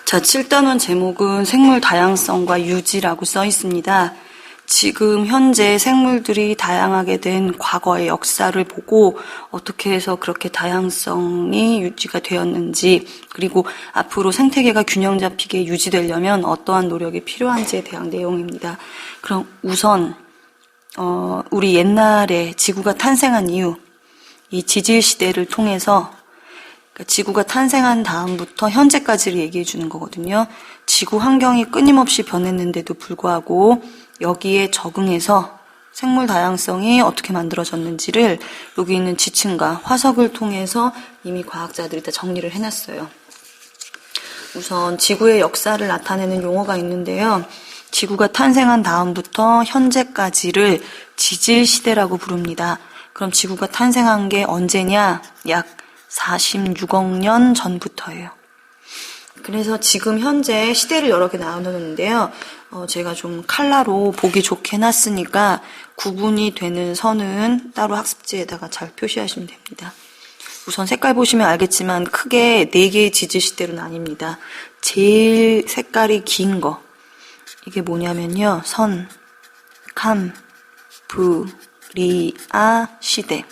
자, 7단원 제목은 생물 다양성과 유지라고 써 있습니다. 지금 현재 생물들이 다양하게 된 과거의 역사를 보고 어떻게 해서 그렇게 다양성이 유지가 되었는지, 그리고 앞으로 생태계가 균형 잡히게 유지되려면 어떠한 노력이 필요한지에 대한 내용입니다. 그럼 우선 우리 옛날에 지구가 탄생한 이후 이 지질 시대를 통해서 지구가 탄생한 다음부터 현재까지를 얘기해 주는 거거든요. 지구 환경이 끊임없이 변했는데도 불구하고 여기에 적응해서 생물 다양성이 어떻게 만들어졌는지를 여기 있는 지층과 화석을 통해서 이미 과학자들이 다 정리를 해놨어요. 우선 지구의 역사를 나타내는 용어가 있는데요. 지구가 탄생한 다음부터 현재까지를 지질시대라고 부릅니다. 그럼 지구가 탄생한 게 언제냐? 약 46억 년 전부터예요. 그래서 지금 현재 시대를 여러 개 나누는데요. 제가 좀 칼라로 보기 좋게 해놨으니까 구분이 되는 선은 따로 학습지에다가 잘 표시하시면 됩니다. 우선 색깔 보시면 알겠지만 크게 4개의 지질 시대로 나뉩니다. 제일 색깔이 긴 거, 이게 뭐냐면요. 선, 캄, 브, 리, 아 시대.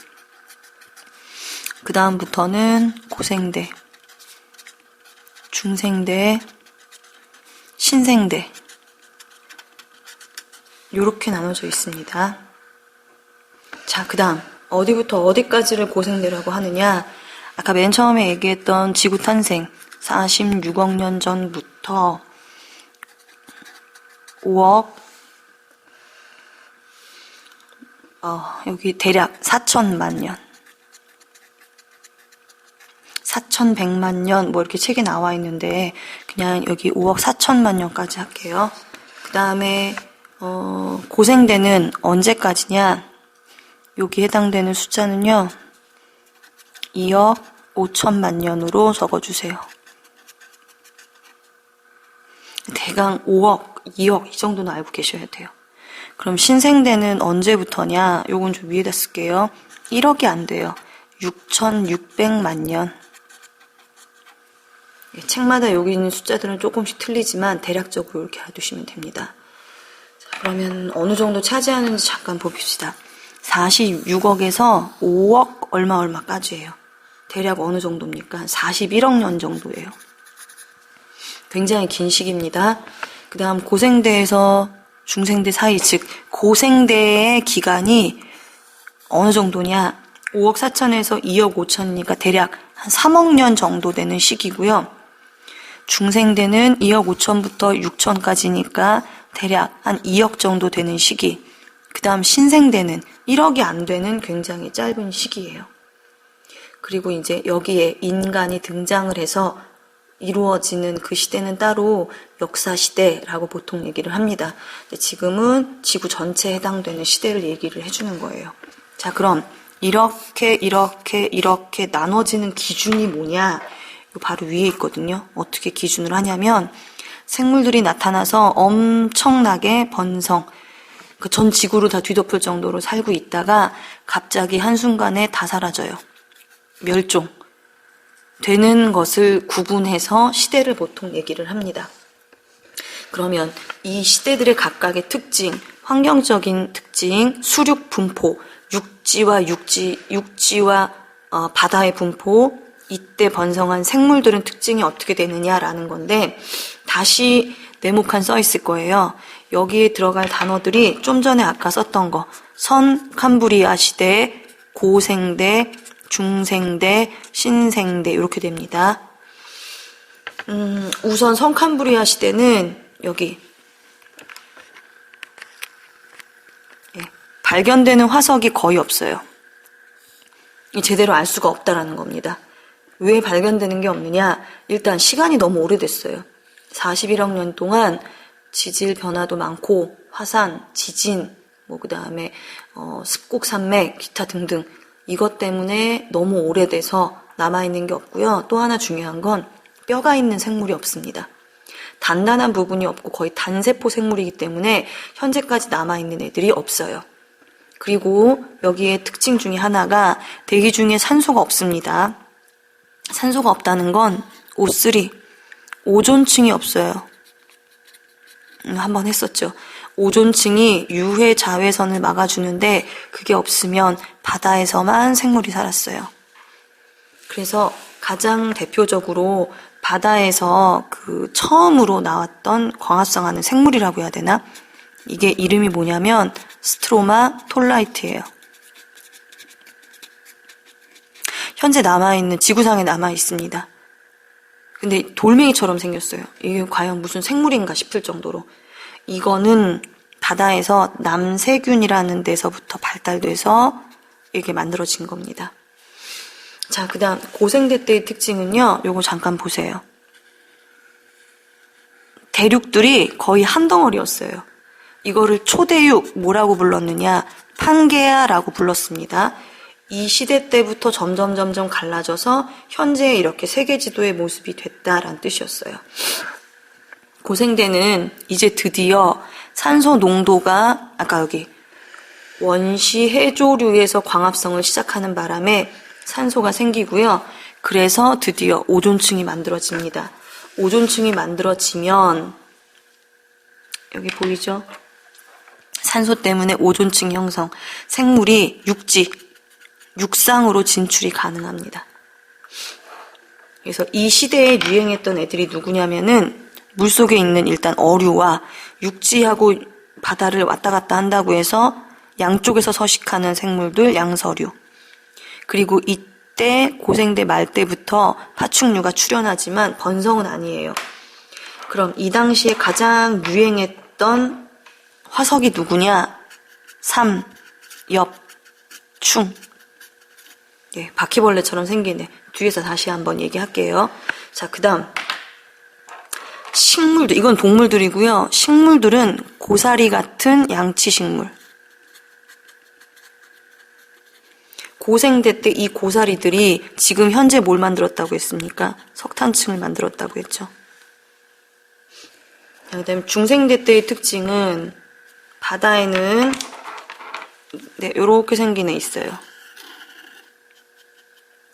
그 다음부터는 고생대, 중생대, 신생대, 이렇게 나눠져 있습니다. 자, 그 다음 어디부터 어디까지를 고생대라고 하느냐? 아까 맨 처음에 얘기했던 지구 탄생 46억 년 전부터 5억 여기 대략 4천만 년, 4,100만 년 뭐 이렇게 책에 나와 있는데 그냥 여기 5억 4천만 년까지 할게요. 그 다음에 고생대는 언제까지냐? 여기 해당되는 숫자는요 2억 5천만 년으로 적어주세요. 대강 5억, 2억 이 정도는 알고 계셔야 돼요. 그럼 신생대는 언제부터냐? 요건 좀 위에다 쓸게요. 1억이 안 돼요. 6,600만 년. 책마다 여기 있는 숫자들은 조금씩 틀리지만 대략적으로 이렇게 알아두시면 됩니다. 자, 그러면 어느 정도 차지하는지 잠깐 봅시다. 46억에서 5억 얼마까지예요. 대략 어느 정도입니까? 41억 년 정도예요. 굉장히 긴 시기입니다. 그 다음 고생대에서 중생대 사이, 즉 고생대의 기간이 어느 정도냐? 5억 4천에서 2억 5천이니까 대략 한 3억 년 정도 되는 시기고요. 중생대는 2억 5천부터 6천까지니까 대략 한 2억 정도 되는 시기. 그 다음 신생대는 1억이 안 되는 굉장히 짧은 시기예요. 그리고 이제 여기에 인간이 등장을 해서 이루어지는 그 시대는 따로 역사시대라고 보통 얘기를 합니다. 근데 지금은 지구 전체에 해당되는 시대를 얘기를 해주는 거예요. 자, 그럼 이렇게 나눠지는 기준이 뭐냐? 바로 위에 있거든요. 어떻게 기준을 하냐면 생물들이 나타나서 엄청나게 번성, 그 전 지구를 다 뒤덮을 정도로 살고 있다가 갑자기 한순간에 다 사라져요. 멸종 되는 것을 구분해서 시대를 보통 얘기를 합니다. 그러면 이 시대들의 각각의 특징, 환경적인 특징, 수륙 분포, 육지와 바다의 분포, 이때 번성한 생물들은 특징이 어떻게 되느냐라는 건데 다시 네모칸 써 있을 거예요. 여기에 들어갈 단어들이 좀 전에 아까 썼던 거, 선 캄브리아 시대, 고생대, 중생대, 신생대 이렇게 됩니다. 우선 선 캄브리아 시대는 여기 발견되는 화석이 거의 없어요. 제대로 알 수가 없다라는 겁니다. 왜 발견되는 게 없느냐? 일단 시간이 너무 오래됐어요. 41억 년 동안 지질 변화도 많고 화산, 지진, 그 다음에 습곡 산맥, 기타 등등 이것 때문에 너무 오래돼서 남아있는 게 없고요. 또 하나 중요한 건 뼈가 있는 생물이 없습니다. 단단한 부분이 없고 거의 단세포 생물이기 때문에 현재까지 남아있는 애들이 없어요. 그리고 여기에 특징 중에 하나가 대기 중에 산소가 없습니다. 산소가 없다는 건 O3, 오존층이 없어요. 한번 했었죠. 오존층이 유해 자외선을 막아주는데 그게 없으면 바다에서만 생물이 살았어요. 그래서 가장 대표적으로 바다에서 그 처음으로 나왔던 광합성하는 생물이라고 해야 되나? 이게 이름이 뭐냐면 스트로마 톨라이트예요. 현재 남아있는 지구상에 남아있습니다. 근데 돌멩이처럼 생겼어요. 이게 과연 무슨 생물인가 싶을 정도로. 이거는 바다에서 남세균이라는 데서부터 발달돼서 이렇게 만들어진 겁니다. 자, 그 다음 고생대 때의 특징은요. 요거 잠깐 보세요. 대륙들이 거의 한 덩어리였어요. 이거를 초대륙 뭐라고 불렀느냐? 판게아라고 불렀습니다. 이 시대 때부터 점점 갈라져서 현재 이렇게 세계지도의 모습이 됐다라는 뜻이었어요. 고생대는 이제 드디어 산소 농도가 아까 여기 원시 해조류에서 광합성을 시작하는 바람에 산소가 생기고요. 그래서 드디어 오존층이 만들어집니다. 오존층이 만들어지면 여기 보이죠? 산소 때문에 오존층 형성, 생물이 육상으로 진출이 가능합니다. 그래서 이 시대에 유행했던 애들이 누구냐면은 물속에 있는 일단 어류와 육지하고 바다를 왔다 갔다 한다고 해서 양쪽에서 서식하는 생물들, 양서류. 그리고 이때 고생대 말 때부터 파충류가 출현하지만 번성은 아니에요. 그럼 이 당시에 가장 유행했던 화석이 누구냐? 삼, 엽, 충. 예, 바퀴벌레처럼 생기네. 뒤에서 다시 한번 얘기할게요. 자, 그 다음 식물들, 이건 동물들이고요. 식물들은 고사리 같은 양치식물. 고생대 때 이 고사리들이 지금 현재 뭘 만들었다고 했습니까? 석탄층을 만들었다고 했죠. 그 다음에 중생대 때의 특징은 바다에는 네, 요렇게 생긴 애 있어요.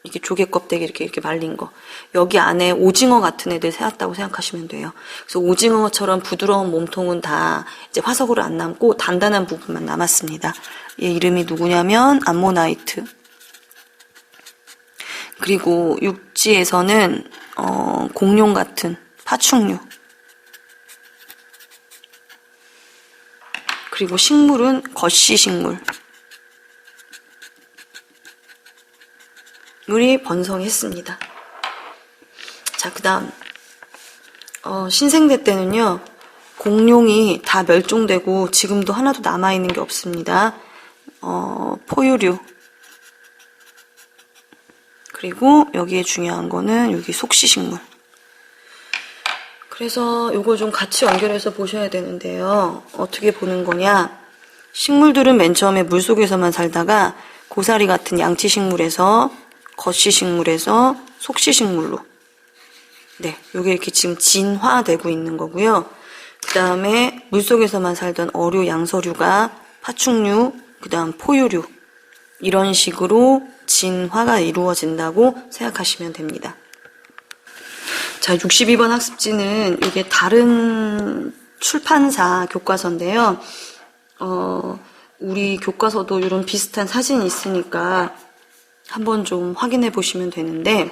이게 조개 껍데기 이렇게 말린 거. 여기 안에 오징어 같은 애들 세웠다고 생각하시면 돼요. 그래서 오징어처럼 부드러운 몸통은 다 이제 화석으로 안 남고 단단한 부분만 남았습니다. 얘 이름이 누구냐면 암모나이트. 그리고 육지에서는 공룡 같은 파충류. 그리고 식물은 거시식물. 물이 번성했습니다. 자, 그 다음 신생대 때는요. 공룡이 다 멸종되고 지금도 하나도 남아있는 게 없습니다. 포유류. 그리고 여기에 중요한 거는 여기 속시식물. 그래서 요거 좀 같이 연결해서 보셔야 되는데요. 어떻게 보는 거냐. 식물들은 맨 처음에 물속에서만 살다가 고사리 같은 양치식물에서 거시식물에서 속시식물로 네, 요게 이렇게 지금 진화되고 있는 거고요. 그 다음에 물속에서만 살던 어류, 양서류가 파충류, 그 다음 포유류 이런 식으로 진화가 이루어진다고 생각하시면 됩니다. 자, 62번 학습지는 이게 다른 출판사 교과서인데요. 우리 교과서도 이런 비슷한 사진이 있으니까 한번 좀 확인해 보시면 되는데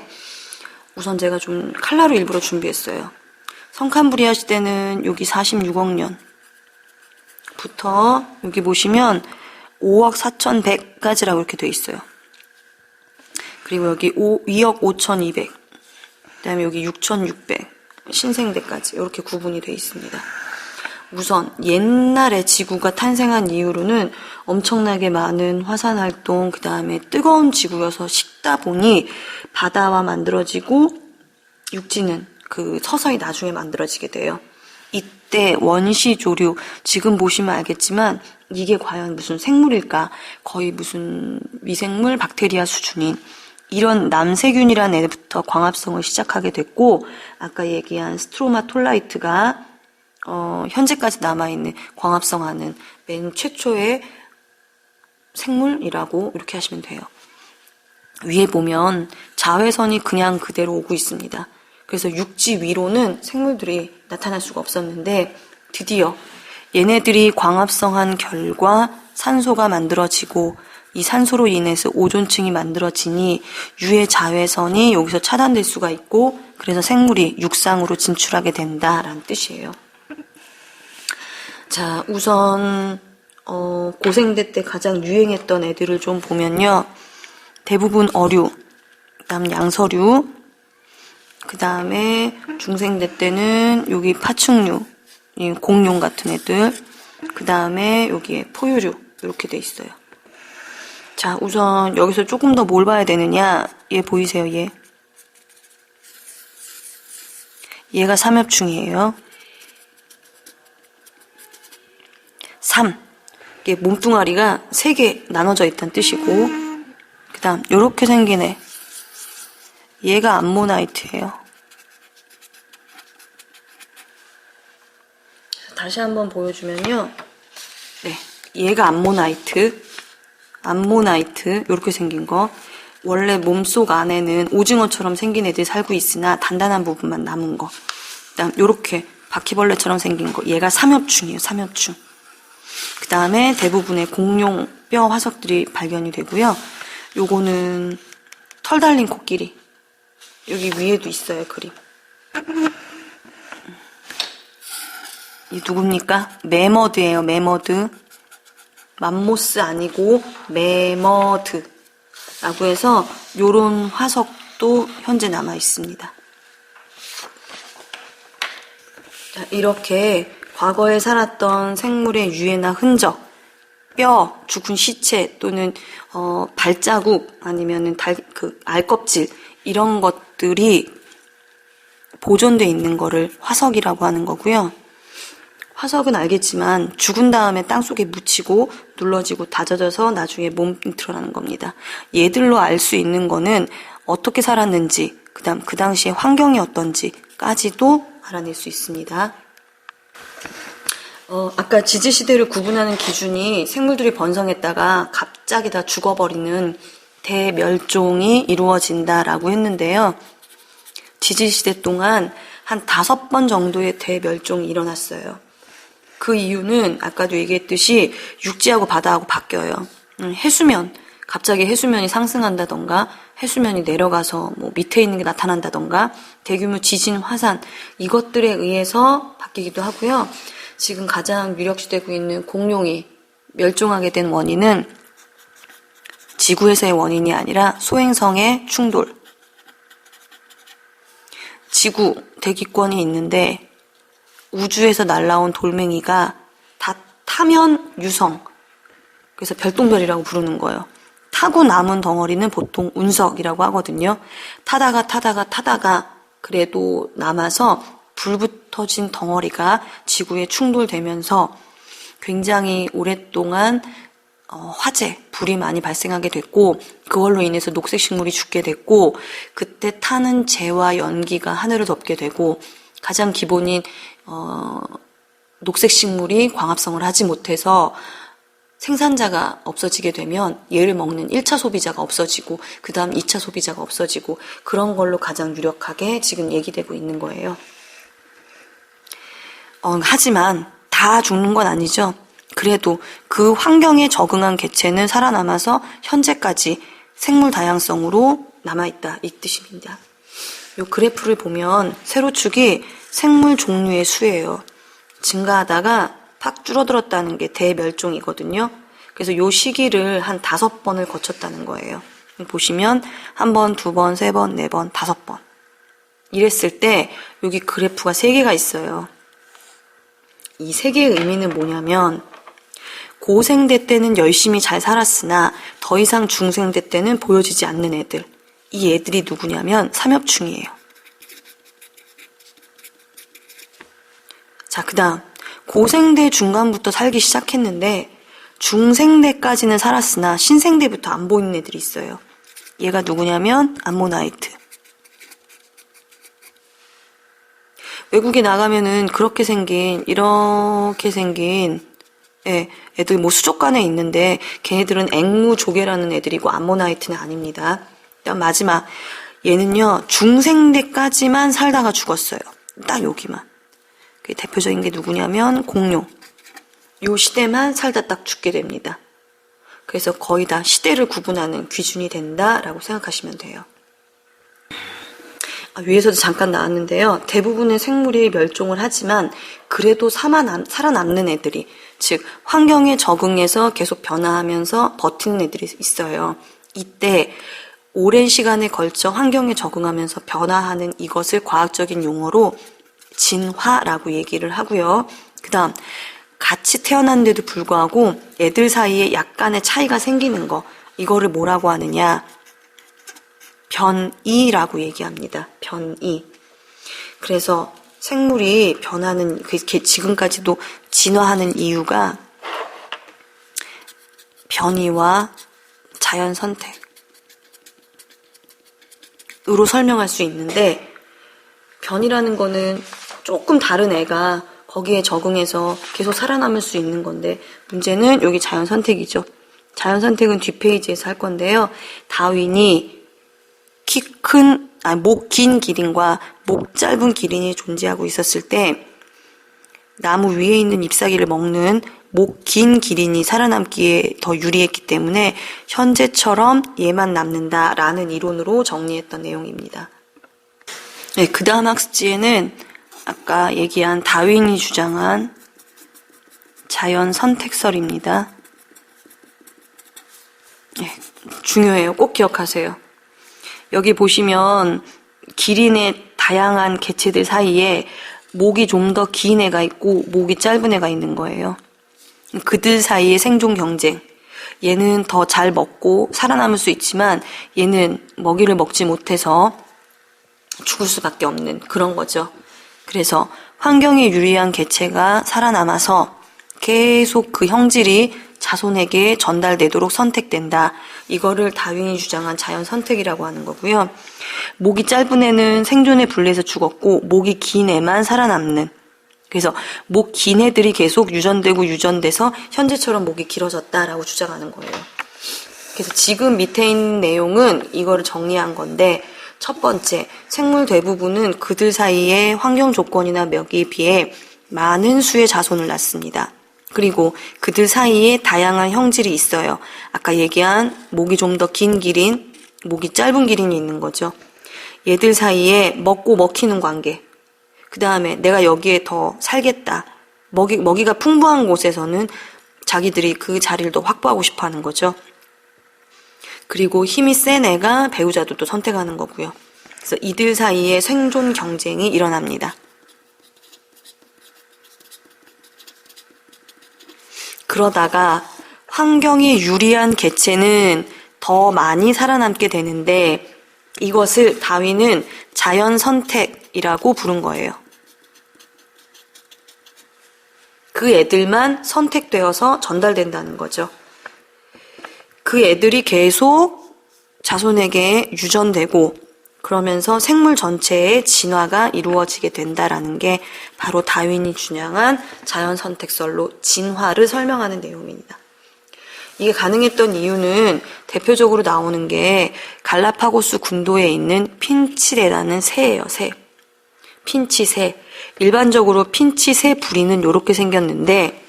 우선 제가 좀 칼라로 일부러 준비했어요. 성캄브리아 시대는 여기 46억 년부터 여기 보시면 5억 4,100까지라고 이렇게 돼 있어요. 그리고 여기 2억 5,200, 그 다음에 여기 6,600, 신생대까지 이렇게 구분이 돼 있습니다. 우선 옛날에 지구가 탄생한 이후로는 엄청나게 많은 화산활동, 그 다음에 뜨거운 지구여서 식다 보니 바다와 만들어지고 육지는 그 서서히 나중에 만들어지게 돼요. 이때 원시조류, 지금 보시면 알겠지만 이게 과연 무슨 생물일까? 거의 무슨 미생물, 박테리아 수준인 이런 남세균이라는 애부터 광합성을 시작하게 됐고 아까 얘기한 스트로마톨라이트가 현재까지 남아있는 광합성하는 맨 최초의 생물이라고 이렇게 하시면 돼요. 위에 보면 자외선이 그냥 그대로 오고 있습니다. 그래서 육지 위로는 생물들이 나타날 수가 없었는데 드디어 얘네들이 광합성한 결과 산소가 만들어지고 이 산소로 인해서 오존층이 만들어지니 유해 자외선이 여기서 차단될 수가 있고 그래서 생물이 육상으로 진출하게 된다라는 뜻이에요. 자, 우선 고생대 때 가장 유행했던 애들을 좀 보면요. 대부분 어류, 그다음 양서류, 그 다음에 중생대 때는 여기 파충류, 공룡 같은 애들, 그 다음에 여기에 포유류 이렇게 돼 있어요. 자, 우선 여기서 조금 더 뭘 봐야 되느냐? 얘 보이세요, 얘? 얘가 삼엽충이에요. 3. 이게 몸뚱아리가 3개 나눠져 있다는 뜻이고, 그 다음 요렇게 생긴 애. 얘가 암모나이트예요. 다시 한번 보여주면요. 네, 얘가 암모나이트 이렇게 생긴 거. 원래 몸속 안에는 오징어처럼 생긴 애들이 살고 있으나 단단한 부분만 남은 거. 그다음 요렇게 바퀴벌레처럼 생긴 거. 얘가 삼엽충이에요. 삼엽충. 그 다음에 대부분의 공룡 뼈 화석들이 발견이 되고요. 요거는 털 달린 코끼리. 여기 위에도 있어요, 그림. 이 누굽니까? 매머드예요, 매머드. 맘모스 아니고 매머드라고 해서 요런 화석도 현재 남아 있습니다. 자, 이렇게 과거에 살았던 생물의 유해나 흔적, 뼈, 죽은 시체 또는 발자국 아니면은 알껍질 이런 것들이 보존돼 있는 거를 화석이라고 하는 거고요. 화석은 알겠지만 죽은 다음에 땅속에 묻히고 눌러지고 다져져서 나중에 몸이 드러나는 겁니다. 얘들로 알 수 있는 거는 어떻게 살았는지, 그다음 그 당시에 환경이 어떤지까지도 알아낼 수 있습니다. 아까 지지시대를 구분하는 기준이 생물들이 번성했다가 갑자기 다 죽어버리는 대멸종이 이루어진다라고 했는데요. 지지시대 동안 한 5번 정도의 대멸종이 일어났어요. 그 이유는 아까도 얘기했듯이 육지하고 바다하고 바뀌어요. 해수면, 갑자기 해수면이 상승한다던가 해수면이 내려가서 뭐 밑에 있는 게 나타난다던가 대규모 지진, 화산 이것들에 의해서 바뀌기도 하고요. 지금 가장 유력시되고 있는 공룡이 멸종하게 된 원인은 지구에서의 원인이 아니라 소행성의 충돌. 지구, 대기권이 있는데 우주에서 날라온 돌멩이가 다 타면 유성, 그래서 별똥별이라고 부르는 거예요. 타고 남은 덩어리는 보통 운석이라고 하거든요. 타다가 그래도 남아서 불 붙어진 덩어리가 지구에 충돌되면서 굉장히 오랫동안 화재, 불이 많이 발생하게 됐고 그걸로 인해서 녹색식물이 죽게 됐고 그때 타는 재와 연기가 하늘을 덮게 되고 가장 기본인 녹색식물이 광합성을 하지 못해서 생산자가 없어지게 되면 얘를 먹는 1차 소비자가 없어지고 그 다음 2차 소비자가 없어지고 그런 걸로 가장 유력하게 지금 얘기되고 있는 거예요. 하지만 다 죽는 건 아니죠. 그래도 그 환경에 적응한 개체는 살아남아서 현재까지 생물 다양성으로 남아있다 이 뜻입니다. 이 그래프를 보면 세로축이 생물 종류의 수예요. 증가하다가 팍 줄어들었다는 게 대멸종이거든요. 그래서 이 시기를 한 5번을 거쳤다는 거예요. 보시면 1번, 2번, 3번, 4번, 5번 이랬을 때 여기 그래프가 3개가 있어요. 이 3개의 의미는 뭐냐면 고생대 때는 열심히 잘 살았으나 더 이상 중생대 때는 보여지지 않는 애들. 이 애들이 누구냐면 삼엽충이에요. 자, 그 다음 고생대 중간부터 살기 시작했는데 중생대까지는 살았으나 신생대부터 안 보이는 애들이 있어요. 얘가 누구냐면 암모나이트. 외국에 나가면은 이렇게 생긴 애들 뭐 수족관에 있는데 걔네들은 앵무조개라는 애들이고 암모나이트는 아닙니다. 그다음 마지막 얘는요, 중생대까지만 살다가 죽었어요. 딱 여기만. 그 대표적인 게 누구냐면 공룡. 요 시대만 살다 딱 죽게 됩니다. 그래서 거의 다 시대를 구분하는 기준이 된다라고 생각하시면 돼요. 위에서도 잠깐 나왔는데요. 대부분의 생물이 멸종을 하지만 그래도 살아남는 애들이, 즉 환경에 적응해서 계속 변화하면서 버티는 애들이 있어요. 이때 오랜 시간에 걸쳐 환경에 적응하면서 변화하는 이것을 과학적인 용어로 진화라고 얘기를 하고요. 그 다음 같이 태어났는데도 불구하고 애들 사이에 약간의 차이가 생기는 거, 이거를 뭐라고 하느냐, 변이라고 얘기합니다. 변이. 그래서 생물이 변하는, 지금까지도 진화하는 이유가 변이와 자연 선택으로 설명할 수 있는데, 변이라는 거는 조금 다른 애가 거기에 적응해서 계속 살아남을 수 있는 건데, 문제는 여기 자연 선택이죠. 자연 선택은 뒷페이지에서 할 건데요. 다윈이 목 긴 기린과 목 짧은 기린이 존재하고 있었을 때 나무 위에 있는 잎사귀를 먹는 목 긴 기린이 살아남기에 더 유리했기 때문에 현재처럼 얘만 남는다라는 이론으로 정리했던 내용입니다. 네, 그 다음 학습지에는 아까 얘기한 다윈이 주장한 자연 선택설입니다. 네, 중요해요. 꼭 기억하세요. 여기 보시면 기린의 다양한 개체들 사이에 목이 좀 더 긴 애가 있고 목이 짧은 애가 있는 거예요. 그들 사이의 생존 경쟁. 얘는 더 잘 먹고 살아남을 수 있지만 얘는 먹이를 먹지 못해서 죽을 수밖에 없는 그런 거죠. 그래서 환경에 유리한 개체가 살아남아서 계속 그 형질이 자손에게 전달되도록 선택된다. 이거를 다윈이 주장한 자연 선택이라고 하는 거고요. 목이 짧은 애는 생존에 불리해서 죽었고 목이 긴 애만 살아남는. 그래서 목 긴 애들이 계속 유전되고 유전돼서 현재처럼 목이 길어졌다라고 주장하는 거예요. 그래서 지금 밑에 있는 내용은 이거를 정리한 건데, 첫 번째, 생물 대부분은 그들 사이의 환경 조건이나 멱에 비해 많은 수의 자손을 낳습니다. 그리고 그들 사이에 다양한 형질이 있어요. 아까 얘기한 목이 좀 더 긴 기린, 목이 짧은 기린이 있는 거죠. 얘들 사이에 먹고 먹히는 관계. 그 다음에 내가 여기에 더 살겠다. 먹이가 풍부한 곳에서는 자기들이 그 자리를 더 확보하고 싶어 하는 거죠. 그리고 힘이 센 애가 배우자도 또 선택하는 거고요. 그래서 이들 사이에 생존 경쟁이 일어납니다. 그러다가 환경에 유리한 개체는 더 많이 살아남게 되는데 이것을 다윈은 자연 선택이라고 부른 거예요. 그 애들만 선택되어서 전달된다는 거죠. 그 애들이 계속 자손에게 유전되고 그러면서 생물 전체의 진화가 이루어지게 된다라는 게 바로 다윈이 주장한 자연 선택설로 진화를 설명하는 내용입니다. 이게 가능했던 이유는 대표적으로 나오는 게 갈라파고스 군도에 있는 핀치레라는 새예요. 새. 핀치새. 일반적으로 핀치새 부리는 이렇게 생겼는데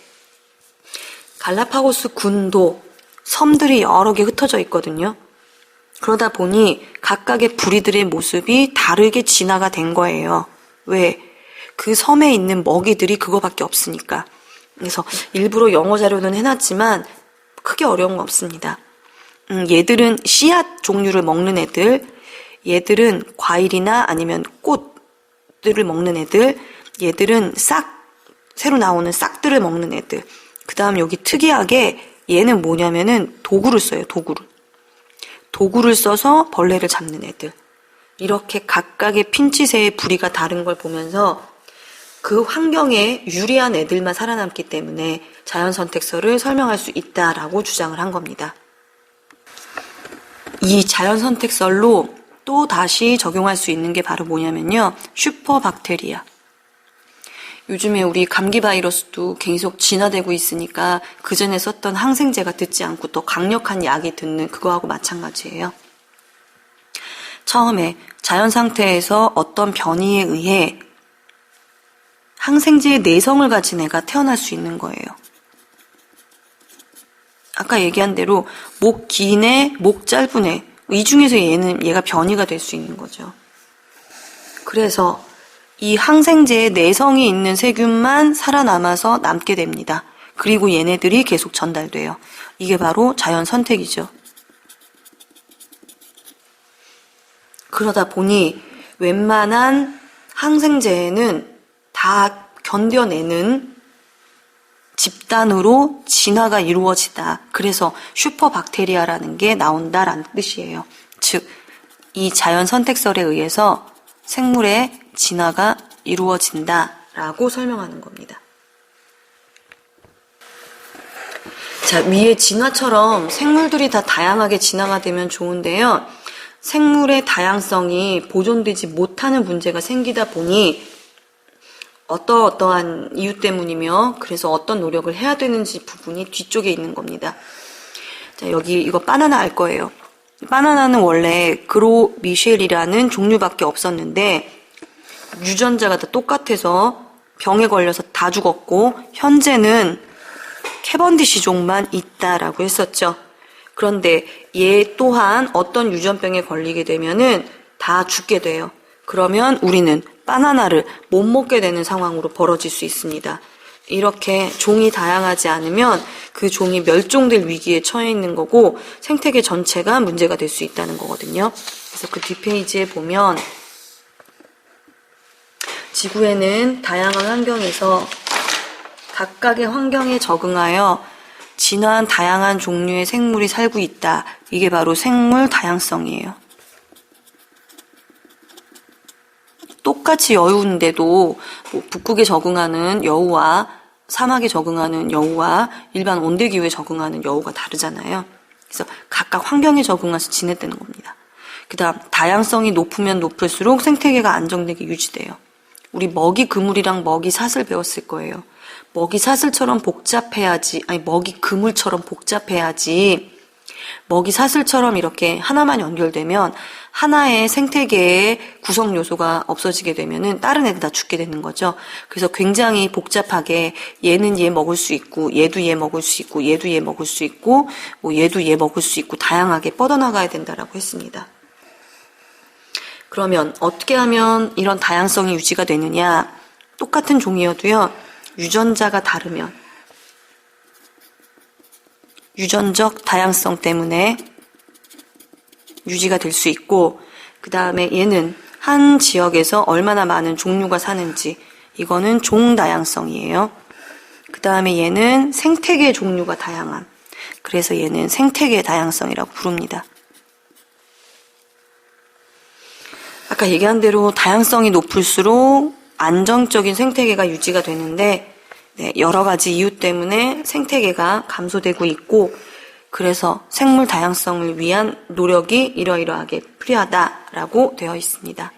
갈라파고스 군도 섬들이 여러 개 흩어져 있거든요. 그러다 보니 각각의 부리들의 모습이 다르게 진화가 된 거예요. 왜? 그 섬에 있는 먹이들이 그거밖에 없으니까. 그래서 일부러 영어 자료는 해놨지만 크게 어려운 거 없습니다. 얘들은 씨앗 종류를 먹는 애들, 얘들은 과일이나 아니면 꽃들을 먹는 애들, 얘들은 새로 나오는 싹들을 먹는 애들. 그 다음 여기 특이하게 얘는 뭐냐면은 도구를 써요, 도구를. 도구를 써서 벌레를 잡는 애들. 이렇게 각각의 핀치새의 부리가 다른 걸 보면서 그 환경에 유리한 애들만 살아남기 때문에 자연선택설을 설명할 수 있다라고 주장을 한 겁니다. 이 자연선택설로 또 다시 적용할 수 있는 게 바로 뭐냐면요. 슈퍼박테리아. 요즘에 우리 감기 바이러스도 계속 진화되고 있으니까 그 전에 썼던 항생제가 듣지 않고 더 강력한 약이 듣는 그거하고 마찬가지예요. 처음에 자연 상태에서 어떤 변이에 의해 항생제의 내성을 가진 애가 태어날 수 있는 거예요. 아까 얘기한 대로 목 긴 애, 목 짧은 애, 이 중에서 얘가 변이가 될 수 있는 거죠. 그래서 이 항생제의 내성이 있는 세균만 살아남아서 남게 됩니다. 그리고 얘네들이 계속 전달돼요. 이게 바로 자연 선택이죠. 그러다 보니 웬만한 항생제에는 다 견뎌내는 집단으로 진화가 이루어지다. 그래서 슈퍼박테리아라는 게 나온다라는 뜻이에요. 즉, 이 자연 선택설에 의해서 생물의 진화가 이루어진다라고 설명하는 겁니다. 자, 위에 진화처럼 생물들이 다 다양하게 진화가 되면 좋은데요. 생물의 다양성이 보존되지 못하는 문제가 생기다 보니 어떠한 이유 때문이며 그래서 어떤 노력을 해야 되는지 부분이 뒤쪽에 있는 겁니다. 자, 여기 이거 바나나 알 거예요. 바나나는 원래 그로 미셸이라는 종류밖에 없었는데 유전자가 다 똑같아서 병에 걸려서 다 죽었고 현재는 캐번디시종만 있다라고 했었죠. 그런데 얘 또한 어떤 유전병에 걸리게 되면은 다 죽게 돼요. 그러면 우리는 바나나를 못 먹게 되는 상황으로 벌어질 수 있습니다. 이렇게 종이 다양하지 않으면 그 종이 멸종될 위기에 처해 있는 거고 생태계 전체가 문제가 될 수 있다는 거거든요. 그래서 그 뒷페이지에 보면 지구에는 다양한 환경에서 각각의 환경에 적응하여 진화한 다양한 종류의 생물이 살고 있다. 이게 바로 생물 다양성이에요. 똑같이 여우인데도 북극에 적응하는 여우와 사막에 적응하는 여우와 일반 온대기후에 적응하는 여우가 다르잖아요. 그래서 각각 환경에 적응해서 지냈다는 겁니다. 그 다음 다양성이 높으면 높을수록 생태계가 안정되게 유지돼요. 우리 먹이 그물이랑 먹이 사슬 배웠을 거예요. 먹이 사슬처럼 복잡해야지, 먹이 그물처럼 복잡해야지 먹이 사슬처럼 이렇게 하나만 연결되면 하나의 생태계의 구성 요소가 없어지게 되면은 다른 애들 다 죽게 되는 거죠. 그래서 굉장히 복잡하게 얘는 얘 먹을 수 있고 얘도 얘 먹을 수 있고 얘도 얘 먹을 수 있고 얘도 얘 먹을 수 있고 다양하게 뻗어나가야 된다라고 했습니다. 그러면 어떻게 하면 이런 다양성이 유지가 되느냐? 똑같은 종이어도요. 유전자가 다르면 유전적 다양성 때문에 유지가 될 수 있고 그 다음에 얘는 한 지역에서 얼마나 많은 종류가 사는지 이거는 종 다양성이에요. 그 다음에 얘는 생태계 종류가 다양함. 그래서 얘는 생태계 다양성이라고 부릅니다. 아까 얘기한 대로 다양성이 높을수록 안정적인 생태계가 유지가 되는데 여러 가지 이유 때문에 생태계가 감소되고 있고 그래서 생물 다양성을 위한 노력이 이러이러하게 필요하다라고 되어 있습니다.